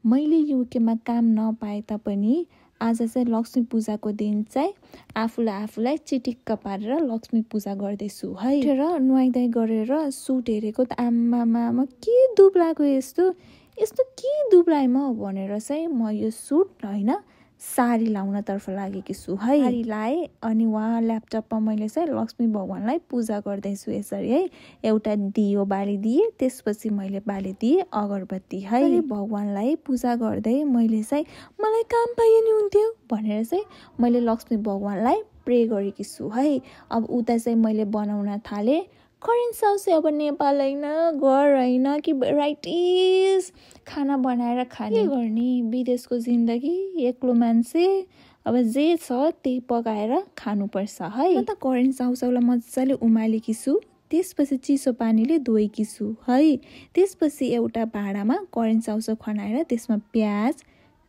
मैले युकेमा काम नपाए तापनि आज चाहिँ लक्ष्मी पूजाको दिन चाहिँ आफूलाई चिटिक्क पारेर लक्ष्मी पूजा गर्दैछु है। र नुहाइधुवाइ गरेर सुट हेरेको त आमामा के दुब्लाको यस्तो के दुब्लाए म भनेर चाहिँ म यो सुट होइन साडी लाउनतर्फ लागेकी छु है। साडी लाएँ अनि वहाँ ल्यापटपमा मैले चाहिँ लक्ष्मी भगवानलाई पूजा गर्दैछु यसरी है। एउटा दियो बालिदिए, त्यसपछि मैले बालिदिए अगरबत्ती है। भगवानलाई पूजा गर्दै मैले चाहिँ मलाई काम पाइए नि हुन्थ्यो भनेर चाहिँ मैले लक्ष्मी भगवानलाई प्रे गरेकी छु है। अब उता चाहिँ मैले बनाउन थालेँ करेन्ट साउसे। अब नेपाल होइन, घर होइन कि भेराइटिज खाना बनाएर खाने गर्ने, विदेशको जिन्दगी एक्लो मान्छे अब जे छ त्यही पकाएर खानुपर्छ है। म त करेन्ट साउसलाई मजाले उमालेकी छु, त्यसपछि चिसो पानीले धोएकी छु है। त्यसपछि एउटा भाँडामा करेन्ट साउसो खनाएर त्यसमा प्याज,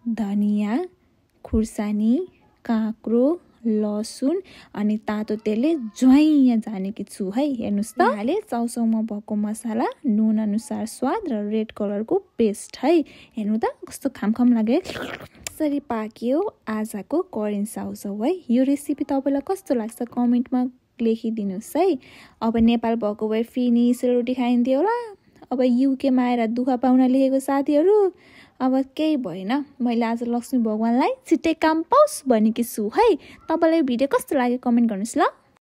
धनियाँ, खुर्सानी, काँक्रो, लसुन अनि तातो तेलले ज्वाइँ जानेकी छु है। हेर्नुहोस् त, हाले चाउचाउमा भएको मसाला, नुन अनुसार स्वाद र रेड कलरको पेस्ट है। हेर्नु त कस्तो खामखाम लाग्यो। यसरी पाक्यो आजको करेन्ट साउचाउ है। यो रेसिपी तपाईँलाई कस्तो लाग्छ कमेन्टमा लेखिदिनुहोस् है। अब नेपाल भएको भए फिनी सेलरोटी खाइन्थ्यो होला। अब युकेमा आएर दुःख पाउन लेखेको साथीहरू अब केही भएन। मैले आज लक्ष्मी भगवानलाई छिट्टै काम पाओस् भनेकी छु है। तपाईँलाई भिडियो कस्तो लाग्यो कमेन्ट गर्नुहोस् ल।